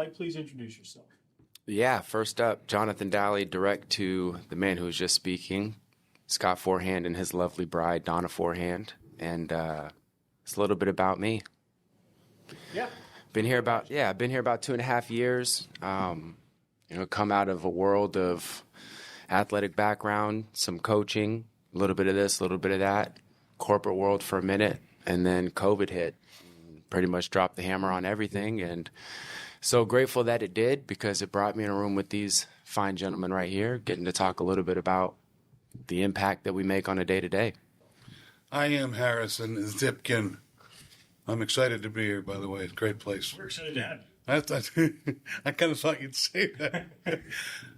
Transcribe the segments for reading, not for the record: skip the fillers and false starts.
Dally, please introduce yourself. Yeah, first up, Jonathan Dally, direct to the man who was just speaking, Scott Forehand and his lovely bride, Donna Forehand. And it's a little bit about me. Yeah. I've been here about 2.5 years. Come out of a world of athletic background, some coaching, a little bit of this, a little bit of that, corporate world for a minute, and then COVID hit. Pretty much dropped the hammer on everything, and so grateful that it did, because it brought me in a room with these fine gentlemen right here, getting to talk a little bit about the impact that we make on a day-to-day. I am Harrison Zipkin. I'm excited to be here, by the way. It's a great place. We're excited to have you. I kind of thought you'd say that.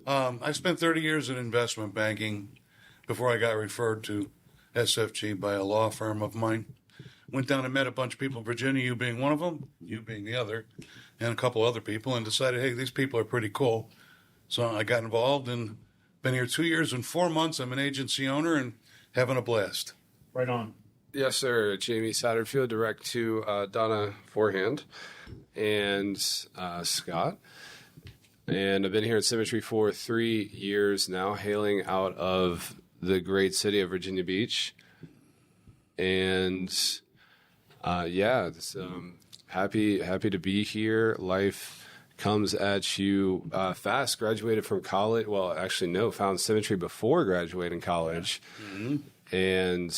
I spent 30 years in investment banking before I got referred to SFG by a law firm of mine. Went down and met a bunch of people in Virginia, you being one of them, you being the other, and a couple other people, and decided, hey, these people are pretty cool. So I got involved and been here 2 years and 4 months. I'm an agency owner and having a blast. Right on. Yes, sir. James Satterfield, direct to Donna Forehand and Scott. And I've been here at Symmetry for 3 years now, hailing out of the great city of Virginia Beach. And happy to be here. Life comes at you fast. Graduated from college. Well, actually, no, found Symmetry before graduating college. Mm-hmm. And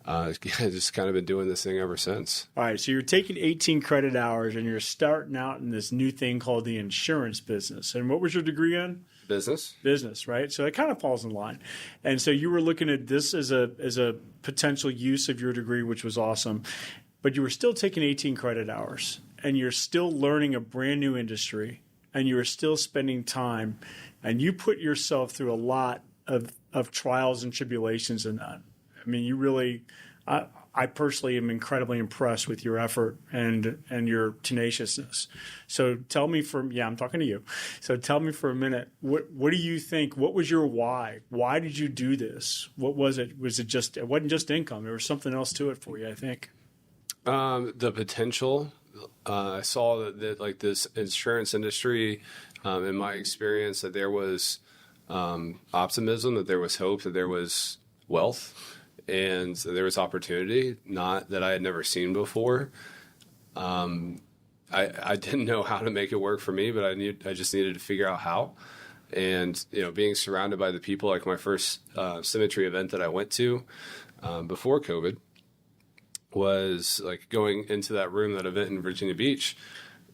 just kind of been doing this thing ever since. All right, so you're taking 18 credit hours and you're starting out in this new thing called the insurance business. And what was your degree on? Business, right? So it kind of falls in line. And so you were looking at this as a potential use of your degree, which was awesome. But you were still taking 18 credit hours, and you're still learning a brand new industry, and you were still spending time, and you put yourself through a lot of trials and tribulations in that. I mean, you really, I personally am incredibly impressed with your effort and your tenaciousness. So tell me I'm talking to you. So tell me for a minute, what do you think, what was your why? Why did you do this? What was it? It wasn't just income. There was something else to it for you, I think. The potential. I saw that like this insurance industry, in my experience, that there was optimism, that there was hope, that there was wealth, and there was opportunity, not that I had never seen before. I didn't know how to make it work for me, but I just needed to figure out how. And being surrounded by the people, like my first Symmetry event that I went to before COVID, was like going into that room, that event in Virginia Beach.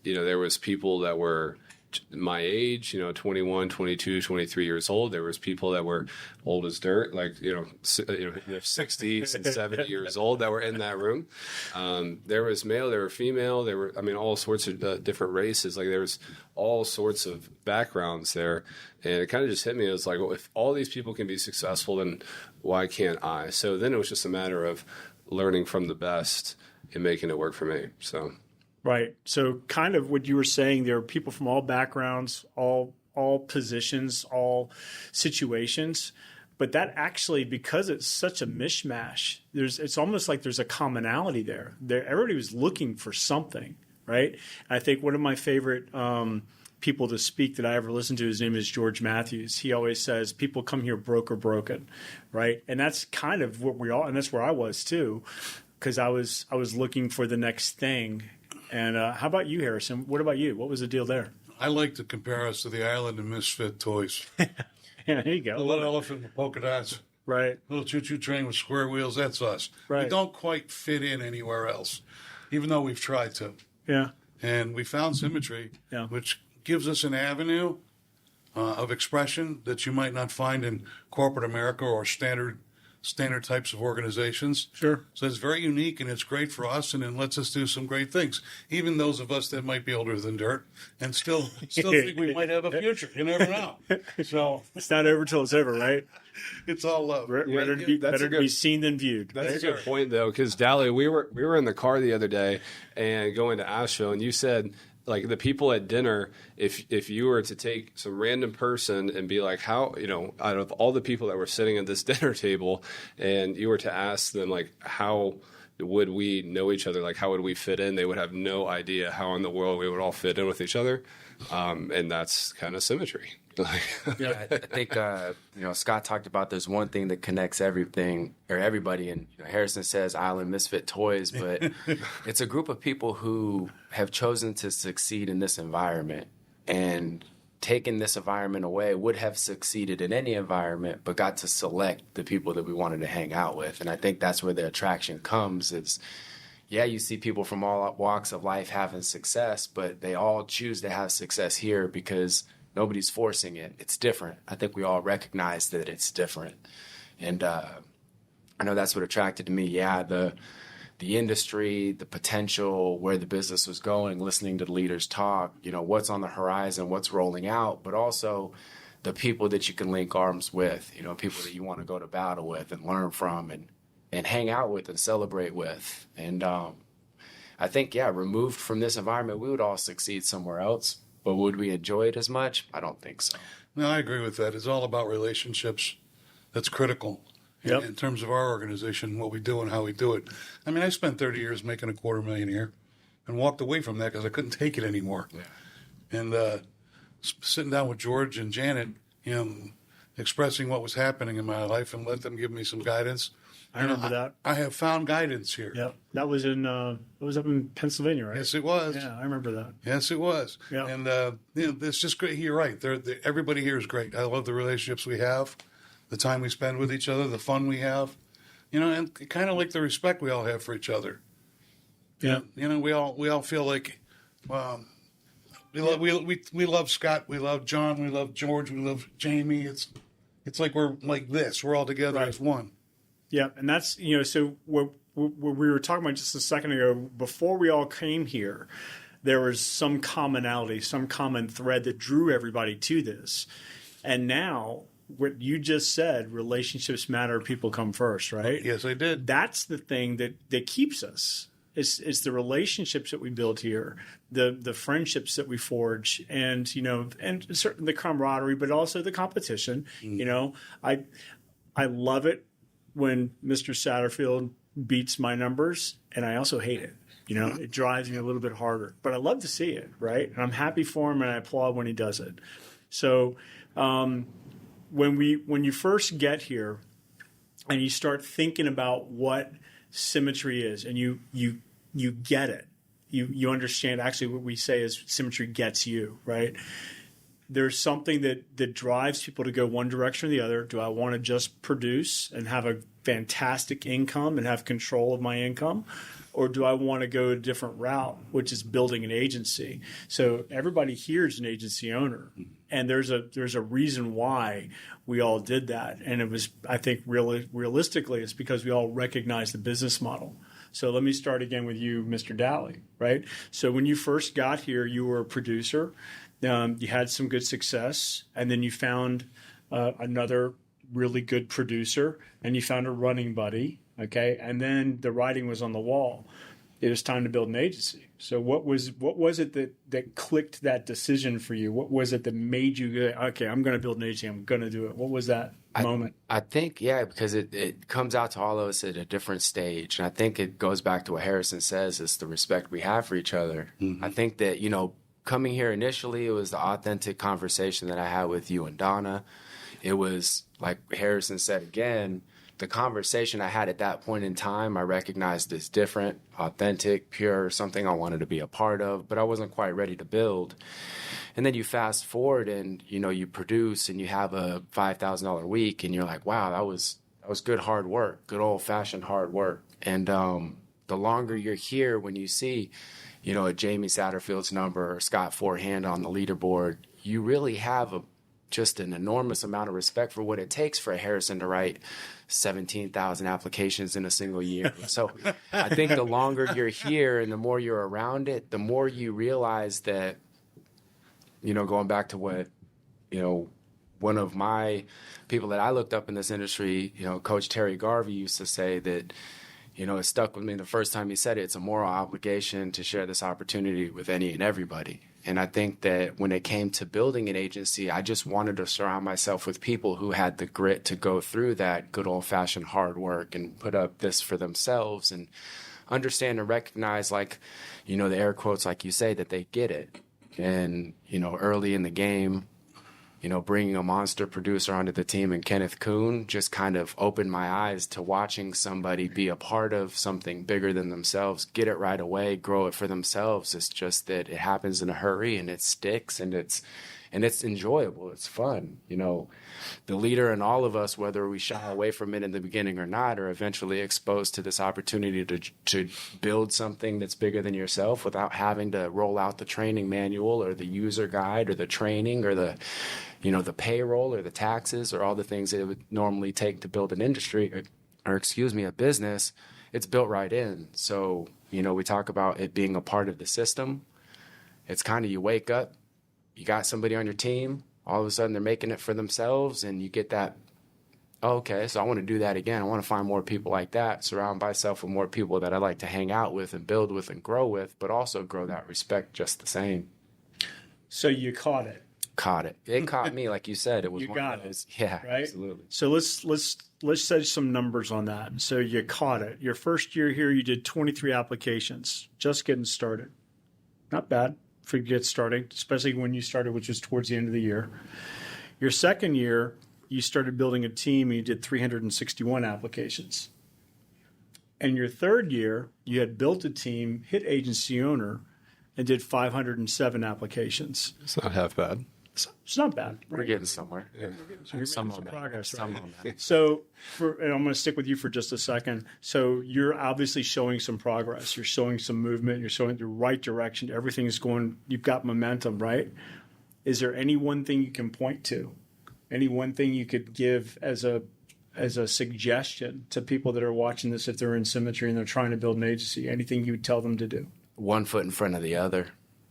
There was people that were my age, 21, 22, 23 years old. There was people that were old as dirt, like 60 and 70 years old, that were in that room. There was male, there were female, there were all sorts of different races. Like there was all sorts of backgrounds there, and it kind of just hit me. It was like, well, if all these people can be successful, then why can't I? So then it was just a matter of learning from the best and making it work for me. So, right. So kind of what you were saying, there are people from all backgrounds, all positions, all situations, but that actually, because it's such a mishmash, it's almost like there's a commonality there. Everybody was looking for something, right? I think one of my favorite people to speak that I ever listened to, his name is George Matthews. He always says, people come here broke or broken, right? And that's kind of what we all, and that's where I was too, because I was looking for the next thing. And how about you, Harrison? What about you? What was the deal there? I like to compare us to the island of misfit toys. Yeah, there you go. The little elephant with polka dots. Right. Little choo-choo train with square wheels, that's us. Right. We don't quite fit in anywhere else, even though we've tried to. Yeah. And we found Symmetry, which gives us an avenue of expression that you might not find in corporate America or standard types of organizations. Sure. So it's very unique, and it's great for us, and it lets us do some great things. Even those of us that might be older than dirt and still think we might have a future. You never know. So it's not over till it's over, right? It's all love. Better to be seen than viewed. That's a good point, though, because Dally, we were in the car the other day and going to Asheville, and you said, like, the people at dinner, if you were to take some random person and be like, how, out of all the people that were sitting at this dinner table, and you were to ask them, like, how would we know each other? Like, how would we fit in? They would have no idea how in the world we would all fit in with each other. And that's kind of symmetry. Yeah, I think, Scott talked about there's one thing that connects everything or everybody. And Harrison says Island Misfit Toys, but it's a group of people who have chosen to succeed in this environment, and taking this environment away would have succeeded in any environment, but got to select the people that we wanted to hang out with. And I think that's where the attraction comes is, you see people from all walks of life having success, but they all choose to have success here because nobody's forcing it. It's different. I think we all recognize that it's different. And I know that's what attracted to me. Yeah, the industry, the potential, where the business was going, listening to the leaders talk, what's on the horizon, what's rolling out, but also the people that you can link arms with, people that you want to go to battle with and learn from and hang out with and celebrate with. And I think, removed from this environment, we would all succeed somewhere else. But would we enjoy it as much? I don't think so. No, I agree with that. It's all about relationships. That's critical in terms of our organization, what we do and how we do it. I mean, I spent 30 years making $250,000 a year and walked away from that because I couldn't take it anymore. Yeah. And sitting down with George and Janet, expressing what was happening in my life and let them give me some guidance. I remember that. I have found guidance here. Yeah, that was it was up in Pennsylvania, right? Yes, it was. Yeah, I remember that. Yes, it was. Yeah. And, it's just great. You're right. Everybody here is great. I love the relationships we have, the time we spend with each other, the fun we have, and kind of like the respect we all have for each other. Yeah. We all feel like, we love Scott, we love John, we love George, we love Jamie. It's like we're like this. We're all together as one. Yeah, and that's, so what we were talking about just a second ago, before we all came here, there was some commonality, some common thread that drew everybody to this. And now, what you just said, relationships matter, people come first, right? Yes, I did. That's the thing that keeps us. It's the relationships that we build here, the friendships that we forge, and and certainly the camaraderie, but also the competition. I love it when Mr. Satterfield beats my numbers, and I also hate it. It drives me a little bit harder, but I love to see it, right? And I'm happy for him, and I applaud when he does it. So when you first get here and you start thinking about what symmetry is, and you get it, you understand actually what we say is symmetry gets you, right? There's something that drives people to go one direction or the other. Do I want to just produce and have a fantastic income and have control of my income? Or do I want to go a different route, which is building an agency? So everybody here is an agency owner. And there's a reason why we all did that. And it was, I think, realistically, it's because we all recognize the business model. So let me start again with you, Mr. Dally, right? So when you first got here, you were a producer. You had some good success, and then you found another really good producer, and you found a running buddy, okay? And then the writing was on the wall. It was time to build an agency. So what was it that clicked that decision for you? What was it that made you go, okay, I'm going to build an agency, I'm going to do it? What was that moment? I think, because it comes out to all of us at a different stage. And I think it goes back to what Harrison says, it's the respect we have for each other. Mm-hmm. I think that, coming here initially, it was the authentic conversation that I had with you and Donna. It was, like Harrison said again, the conversation I had at that point in time, I recognized as different, authentic, pure, something I wanted to be a part of, but I wasn't quite ready to build. And then you fast forward and, you produce and you have a $5,000 week and you're like, wow, that was good hard work, good old-fashioned hard work. And the longer you're here, when you see a Jamie Satterfield's number or Scott Forehand on the leaderboard, you really have just an enormous amount of respect for what it takes for a Harrison to write 17,000 applications in a single year. So I think the longer you're here and the more you're around it, the more you realize that, going back to what, one of my people that I looked up in this industry, Coach Terry Garvey used to say that, it stuck with me the first time he said it. It's a moral obligation to share this opportunity with any and everybody. And I think that when it came to building an agency, I just wanted to surround myself with people who had the grit to go through that good old-fashioned hard work and put up this for themselves and understand and recognize, like, the air quotes, like you say, that they get it. And, early in the game, bringing a monster producer onto the team and Kenneth Kuhn just kind of opened my eyes to watching somebody be a part of something bigger than themselves, get it right away, grow it for themselves. It's just that it happens in a hurry and it sticks and it's enjoyable. It's fun. The leader in all of us, whether we shy away from it in the beginning or not, are eventually exposed to this opportunity to build something that's bigger than yourself without having to roll out the training manual or the user guide or the training or the payroll or the taxes or all the things that it would normally take to build an industry or a business. It's built right in. So, we talk about it being a part of the system. It's kind of, you wake up, you got somebody on your team, all of a sudden they're making it for themselves, and you get that, okay, so I want to do that again. I want to find more people like that, surround myself with more people that I like to hang out with and build with and grow with, but also grow that respect just the same. So you caught it. It caught me, like you said. It was you got it. Yeah, right? Absolutely. So let's set some numbers on that. So you caught it. Your first year here, you did 23 applications, just getting started. Not bad for you to get started, especially when you started, which was towards the end of the year. Your second year, you started building a team and you did 361 applications. And your third year, you had built a team, hit agency owner, and did 507 applications. It's not half bad. It's not bad. Right? We're getting somewhere. Yeah. So you're some making some progress. Right? Some on that. So, and I'm going to stick with you for just a second. So you're obviously showing some progress. You're showing some movement. You're showing the right direction. Everything's going. You've got momentum, right? Is there any one thing you can point to? Any one thing you could give as a suggestion to people that are watching this if they're in Symmetry and they're trying to build an agency? Anything you would tell them to do? One foot in front of the other.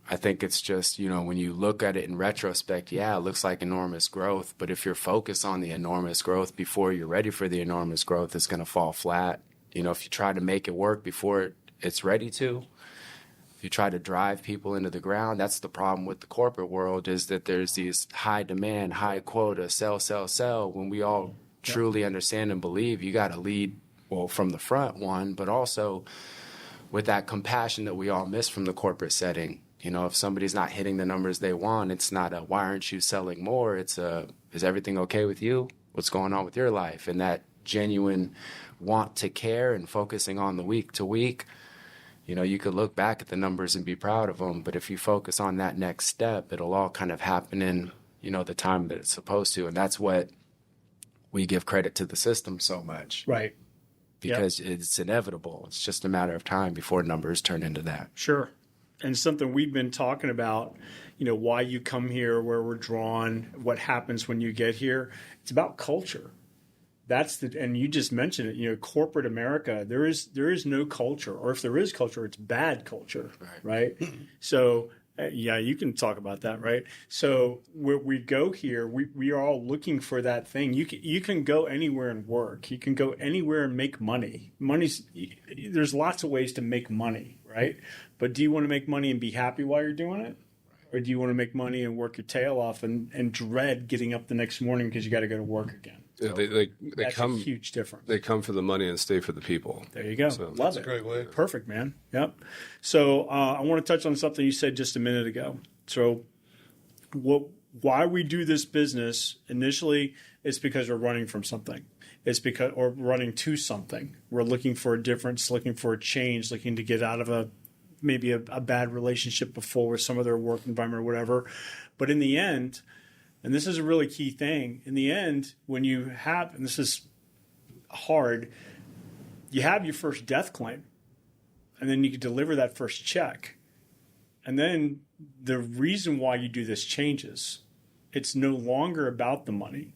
I think it's just, when you look at it in retrospect, yeah, it looks like enormous growth. But if you're focused on the enormous growth before you're ready for the enormous growth, it's going to fall flat. If you try to make it work before it's ready to, if you try to drive people into the ground, that's the problem with the corporate world, is that there's these high demand, high quota, sell, sell, sell. When we all truly understand and believe, you got to lead, well, from the front, one, but also with that compassion that we all miss from the corporate setting. If somebody's not hitting the numbers they want, it's not a, why aren't you selling more? It's a, is everything okay with you? What's going on with your life? And that genuine want to care and focusing on the week to week, you could look back at the numbers and be proud of them. But if you focus on that next step, it'll all kind of happen in, the time that it's supposed to. And that's what we give credit to the system so much. Right. Because it's inevitable. It's just a matter of time before numbers turn into that. Sure. And something we've been talking about, why you come here, where we're drawn, what happens when you get here. It's about culture. And you just mentioned it, corporate America, there is no culture, or if there is culture, it's bad culture, right? So, you can talk about that, right? So where we go here, we are all looking for that thing. You can go anywhere and work. You can go anywhere and make money. There's lots of ways to make money, right? But do you want to make money and be happy while you're doing it? Or do you want to make money and work your tail off and dread getting up the next morning because you got to go to work again? So they that's come, a huge difference. They come for the money and stay for the people. There you go. So, Love that's it. a great way. Perfect, man. Yep. So I want to touch on something you said just a minute ago. So why we do this business initially is because we're running from something. It's because, or running to something. We're looking for a difference, looking for a change, looking to get out of maybe a bad relationship before with some of their work environment or whatever. But in the end, and this is a really key thing, in the end, when you have, and this is hard, you have your first death claim, and then you can deliver that first check. And then the reason why you do this changes. It's no longer about the money.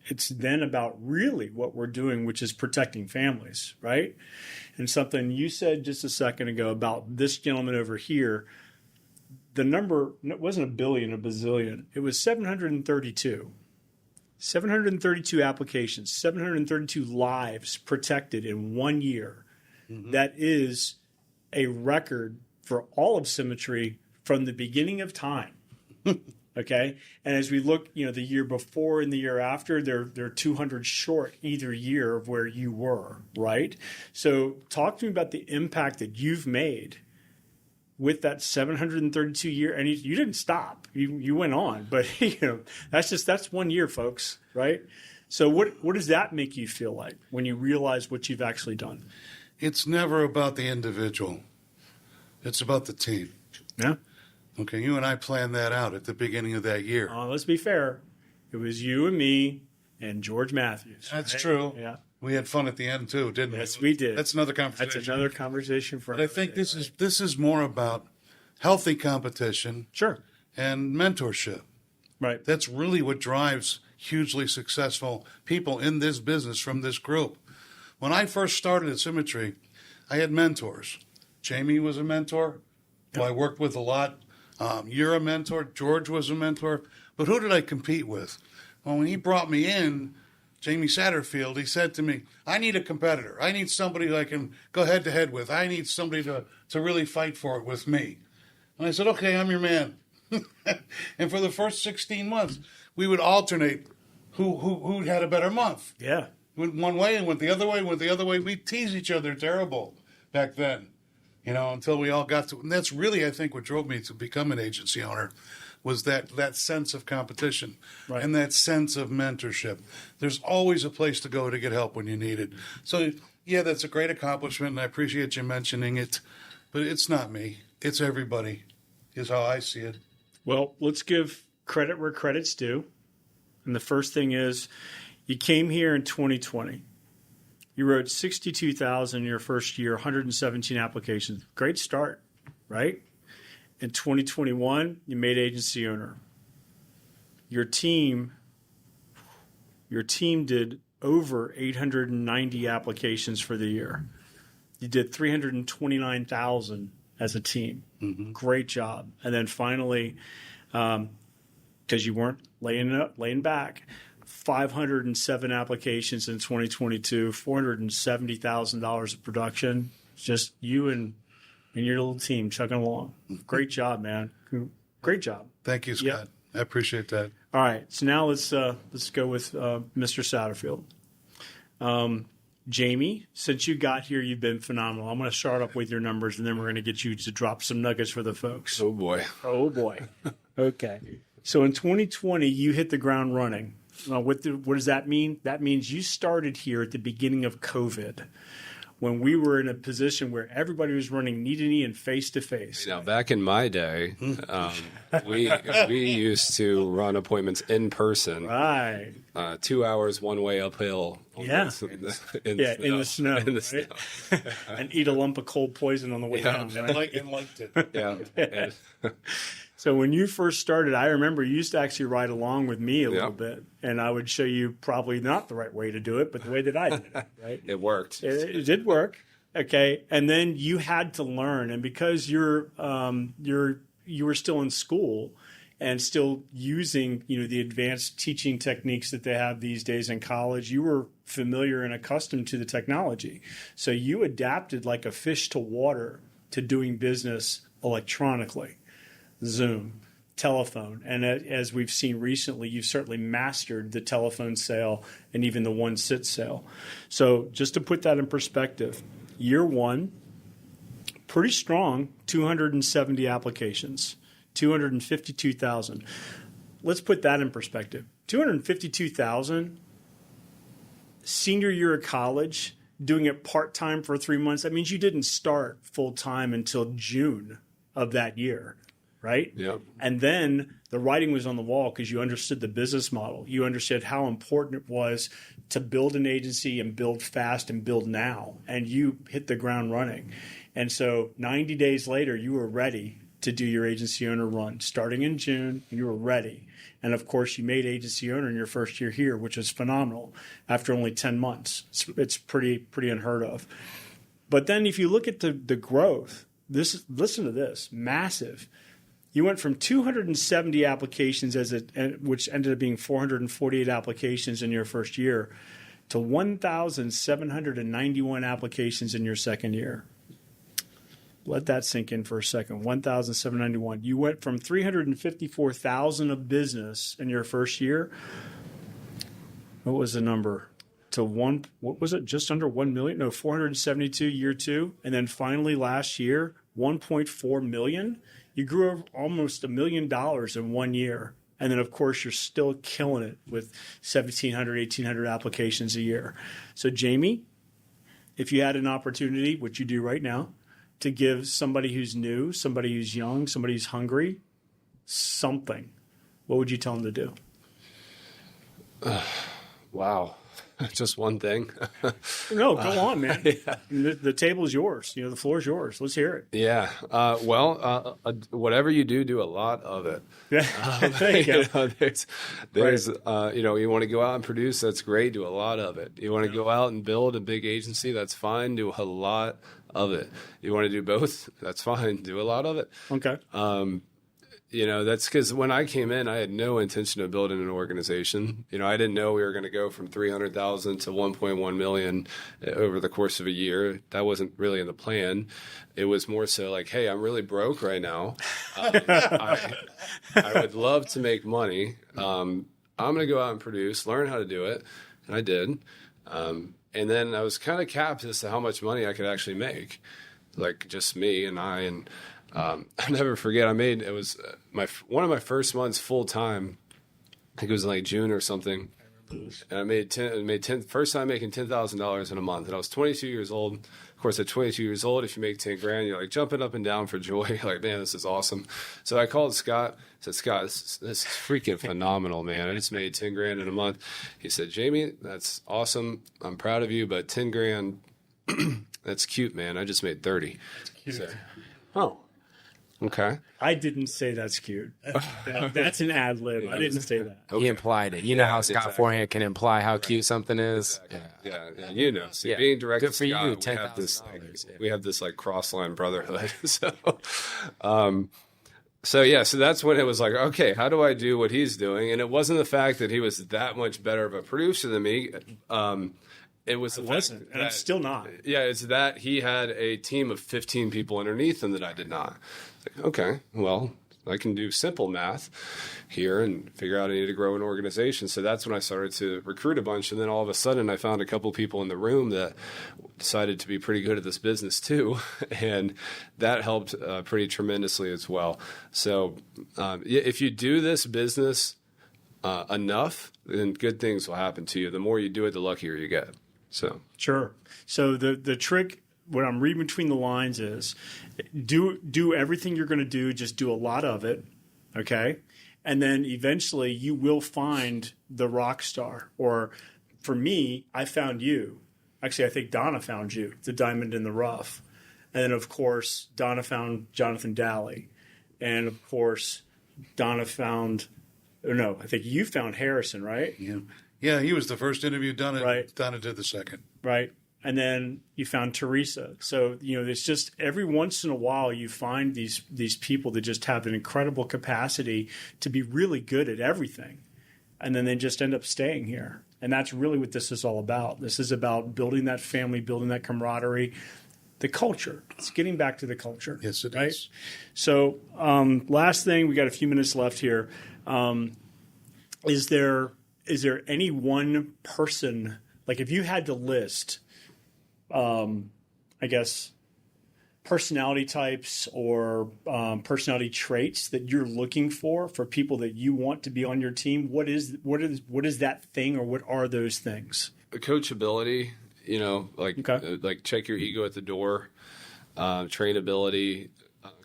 It's then about really what we're doing, which is protecting families, right? And something you said just a second ago about this gentleman over here, the number wasn't a billion, a bazillion. It was 732. 732 applications, 732 lives protected in 1 year. that is a record for all of Symmetry from the beginning of time. Okay. And as we look, the year before and the year after, they're 200 short either year of where you were, right? So talk to me about the impact that you've made with that 732 year, and you didn't stop. You went on, but that's 1 year, folks, right? So what does that make you feel like when you realize what you've actually done? It's never about the individual. It's about the team. Yeah. Okay, you and I planned that out at the beginning of that year. Let's be fair. It was you and me and George Matthews. That's right? true. Yeah. We had fun at the end too, didn't we? Yes, we did. That's another conversation. That's another conversation for. But I think this is more about healthy competition, sure, and mentorship. Right. That's really what drives hugely successful people in this business from this group. When I first started at Symmetry, I had mentors. Jamie was a mentor, who I worked with a lot. You're a mentor. George was a mentor. But who did I compete with? Well, when he brought me in, Jamie Satterfield, he said to me, I need a competitor. I need somebody that I can go head-to-head with. I need somebody to really fight for it with me. And I said, okay, I'm your man. And for the first 16 months, we would alternate who had a better month. Yeah. Went one way and went the other way, We'd tease each other terrible back then, until we all got to. And that's really, I think, what drove me to become an agency owner was that sense of competition and that sense of mentorship. There's always a place to go to get help when you need it. So, yeah, that's a great accomplishment, and I appreciate you mentioning it. But it's not me. It's everybody, is how I see it. Well, let's give credit where credit's due. And the first thing is you came here in 2020. You wrote 62,000 in your first year, 117 applications. Great start, right? In 2021, you made agency owner. Your team did over 890 applications for the year. You did 329,000 as a team. Mm-hmm. Great job. And then finally, because you weren't laying back, 507 applications in 2022, $470,000 of production. Just you and your little team chugging along. Great job, man. Great job. Thank you, Scott. Yep. I appreciate that. All right. So now let's go with Mr. Satterfield. Jamie, since you got here, you've been phenomenal. I'm going to start up with your numbers, and then we're going to get you to drop some nuggets for the folks. Oh, boy. Oh, boy. Okay. So in 2020, you hit the ground running. What does that mean? That means you started here at the beginning of COVID, when we were in a position where everybody was running knee-to-knee and face-to-face. Back in my day, we used to run appointments in person. Right. 2 hours one way uphill. In the snow. And eat a lump of cold poison on the way down. And liked it. Yeah. So when you first started, I remember you used to actually ride along with me a little bit, and I would show you probably not the right way to do it, but the way that I did it, right? It worked. It did work. Okay. And then you had to learn, and because you were still in school and still using, the advanced teaching techniques that they have these days in college, you were familiar and accustomed to the technology. So you adapted like a fish to water to doing business electronically. Zoom, telephone, and as we've seen recently, you've certainly mastered the telephone sale and even the one-sit sale. So just to put that in perspective, year one, pretty strong, 270 applications, 252,000. Let's put that in perspective. 252,000, senior year of college, doing it part-time for 3 months. That means you didn't start full-time until June of that year. Right? Yep. And then the writing was on the wall because you understood the business model. You understood how important it was to build an agency and build fast and build now. And you hit the ground running. And so 90 days later, you were ready to do your agency owner run. Starting in June, you were ready. And of course, you made agency owner in your first year here, which is phenomenal after only 10 months. It's pretty unheard of. But then if you look at the growth, listen to this, massive. You went from 270 applications which ended up being 448 applications in your first year, to 1,791 applications in your second year. Let that sink in for a second. 1,791. You went from 354,000 of business in your first year. What was the number? To what was it? Just under 1 million? No, 472 year two. And then finally last year, 1.4 million. You grew almost $1 million in 1 year. And then, of course, you're still killing it with 1,700, 1,800 applications a year. So, Jamie, if you had an opportunity, which you do right now, to give somebody who's new, somebody who's young, somebody who's hungry, something, what would you tell them to do? Wow. Just one thing. No, go on, man. Yeah. The table's yours. The floor is yours. Let's hear it. Yeah. Whatever you do a lot of it. Yeah. There you go. There's right. You want to go out and produce, that's great. Do a lot of it. You want to go out and build a big agency, that's fine. Do a lot of it. You want to do both, that's fine. Do a lot of it. Okay. That's because when I came in, I had no intention of building an organization. I didn't know we were going to go from 300,000 to 1.1 million over the course of a year. That wasn't really in the plan. It was more so like, hey, I'm really broke right now. I would love to make money. I'm going to go out and produce, learn how to do it. And I did. And then I was kind of capped as to how much money I could actually make, like just me and I. And I'll never forget. It was one of my first months full time. I think it was like June or something. And I made first time making $10,000 in a month. And I was 22 years old. Of course, at 22 years old, if you make 10 grand, you're like jumping up and down for joy. You're like, man, this is awesome. So I called Scott. I said, Scott, this is freaking phenomenal, man. I just made 10 grand in a month. He said, Jamie, that's awesome. I'm proud of you, but 10 grand, that's cute, man. I just made 30. That's cute. So, oh. Okay. I didn't say that's cute. That's an ad lib. I didn't say that. Okay. He implied it. You know how Scott Forehand can imply how cute something is. Exactly. Yeah. See, being direct good for Scott, you. $10,000. We have this like cross-line brotherhood. So that's when it was like, okay, how do I do what he's doing? And it wasn't the fact that he was that much better of a producer than me. It was the fact and I'm still not. Yeah, it's that he had a team of 15 people underneath him that I did not. Like, okay, well, I can do simple math here and figure out I need to grow an organization. So that's when I started to recruit a bunch. And then all of a sudden I found a couple people in the room that decided to be pretty good at this business too. And that helped pretty tremendously as well. So if you do this business enough, then good things will happen to you. The more you do it, the luckier you get. So sure. So the trick, what I'm reading between the lines is do everything you're going to do, just do a lot of it, okay? And then eventually you will find the rock star. Or for me, I found you. Actually, I think Donna found you, the diamond in the rough. And then, of course, Donna found Jonathan Dally. And, of course, I think you found Harrison, right? Yeah, he was the first interview. Donna right. did the second. Right. And then you found Teresa. So, it's just every once in a while you find these people that just have an incredible capacity to be really good at everything. And then they just end up staying here. And that's really what this is all about. This is about building that family, building that camaraderie, the culture. It's getting back to the culture. Yes, it right? is. So last thing, we got a few minutes left here. Is there any one person, like if you had to list I guess, personality types or personality traits that you're looking for people that you want to be on your team? What is that thing, or what are those things? Coachability, like check your ego at the door, trainability,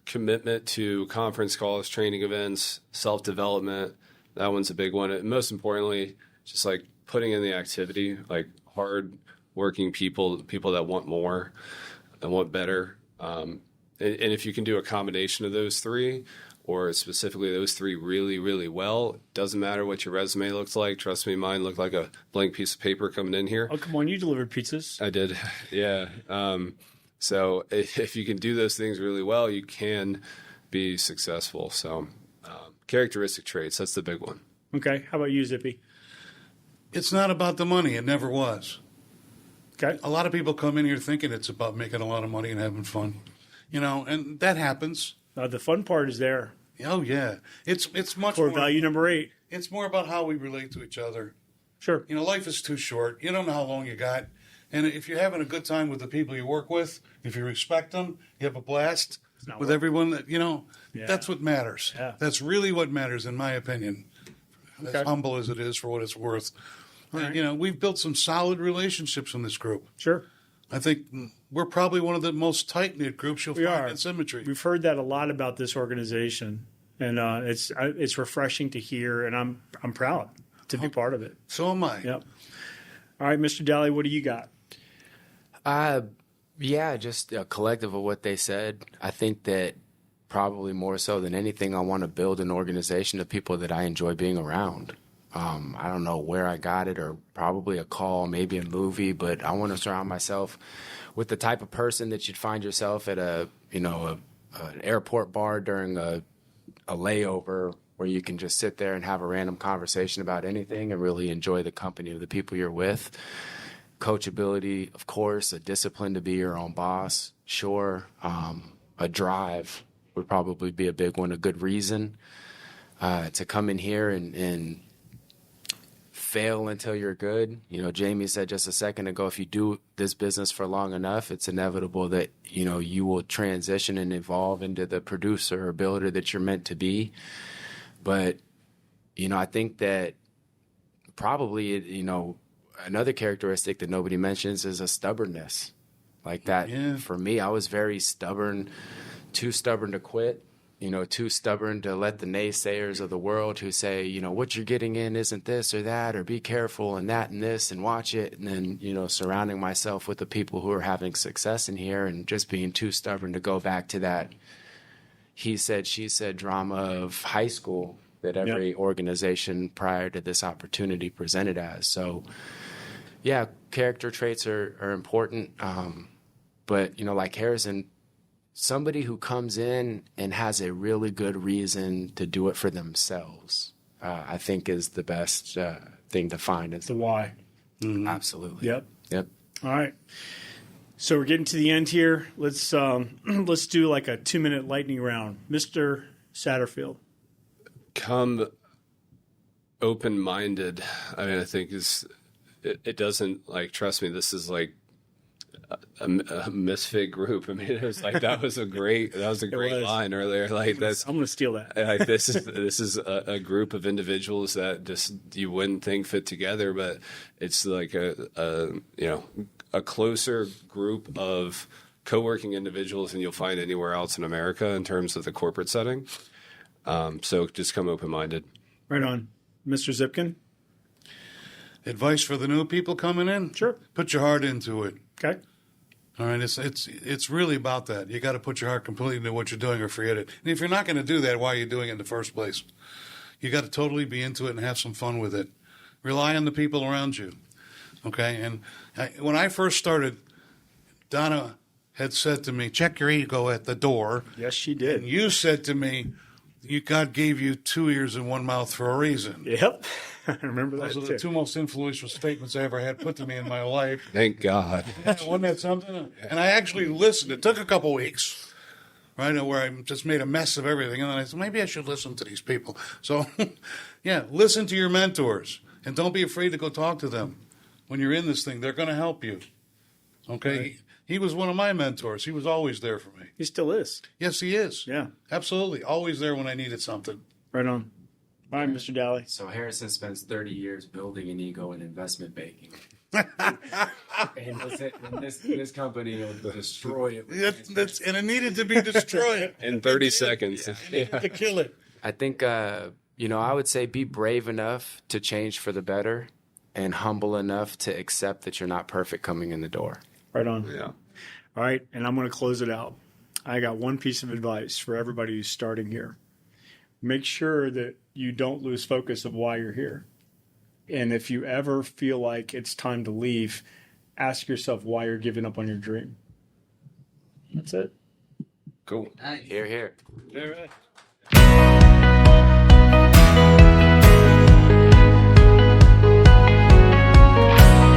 commitment to conference calls, training events, self-development. That one's a big one. And most importantly, just like putting in the activity, like hard working people that want more and want better. And if you can do a combination of those three, or specifically those three really, really well, it doesn't matter what your resume looks like. Trust me, mine looked like a blank piece of paper coming in here. Oh, come on. You delivered pizzas. I did. Yeah. So if you can do those things really well, you can be successful. So characteristic traits, that's the big one. Okay. How about you, Zippy? it's not about the money. It never was. Okay. A lot of people come in here thinking it's about making a lot of money and having fun, and that happens. The fun part is there. Oh yeah, it's much Core more. value number 8. It's more about how we relate to each other. Sure. Life is too short. You don't know how long you got, and if you're having a good time with the people you work with, if you respect them, you have a blast with everyone. That's what matters. Yeah. That's really what matters, in my opinion. Okay. As humble as it is for what it's worth. Right. We've built some solid relationships in this group. Sure. I think we're probably one of the most tight-knit groups you'll find in Symmetry. We've heard that a lot about this organization, and it's refreshing to hear, and I'm proud to be part of it. So am I. Yep. All right, Mr. Dally, what do you got? Just a collective of what they said. I think that probably more so than anything, I want to build an organization of people that I enjoy being around. I don't know where I got it, or probably a call, maybe a movie, but I want to surround myself with the type of person that you'd find yourself at an airport bar during a layover, where you can just sit there and have a random conversation about anything and really enjoy the company of the people you're with. Coachability, of course, a discipline to be your own boss, sure. A drive would probably be a big one, a good reason to come in here and fail until you're good. Jamie said just a second ago, if you do this business for long enough, it's inevitable that, you will transition and evolve into the producer or builder that you're meant to be. But, I think that probably, another characteristic that nobody mentions is a stubbornness. Like that, For me, I was very stubborn, too stubborn to quit. Too stubborn to let the naysayers of the world who say, what you're getting in isn't this or that, or be careful and that and this and watch it. And then, surrounding myself with the people who are having success in here, and just being too stubborn to go back to that he said, she said drama of high school that every organization prior to this opportunity presented as. So, character traits are important. But, like Harrison, somebody who comes in and has a really good reason to do it for themselves, I think is the best thing to find. The why. Mm-hmm. Absolutely. Yep. All right. So we're getting to the end here. Let's do like a 2-minute lightning round. Mr. Satterfield. Come open-minded. I think it doesn't, trust me, this is like a misfit group. It was that was a great line earlier. I'm going to steal that. This is a group of individuals that just you wouldn't think fit together, but it's like a closer group of co-working individuals than you'll find anywhere else in America in terms of the corporate setting. So just come open-minded. Right on. Mr. Zipkin? Advice for the new people coming in? Sure. Put your heart into it. Okay. All right, it's really about that. You got to put your heart completely into what you're doing or forget it. And if you're not going to do that, why are you doing it in the first place? You got to totally be into it and have some fun with it. Rely on the people around you. Okay? And when I first started, Donna had said to me, check your ego at the door. Yes, she did. And you said to me, God gave you 2 ears and 1 mouth for a reason. Yep. I remember that. Those are the 2 most influential statements I ever had put to me in my life. Thank God. Wasn't that something? And I actually listened. It took a couple weeks, right, where I just made a mess of everything. And then I said, maybe I should listen to these people. So, listen to your mentors. And don't be afraid to go talk to them. When you're in this thing, they're going to help you. Okay? Right. He was one of my mentors. He was always there for me. He still is. Yes, he is. Yeah. Absolutely. Always there when I needed something. Right on. All right, Mr. Dally. So Harrison spends 30 years building an ego in investment banking. And this company will destroy it. And it needed to be destroyed. In 30 seconds. To kill it. I think, I would say be brave enough to change for the better and humble enough to accept that you're not perfect coming in the door. Right on. Yeah. All right, and I'm going to close it out. I got one piece of advice for everybody who's starting here. Make sure that you don't lose focus of why you're here. And if you ever feel like it's time to leave, ask yourself why you're giving up on your dream. That's it. Cool. Hear, hear. All right.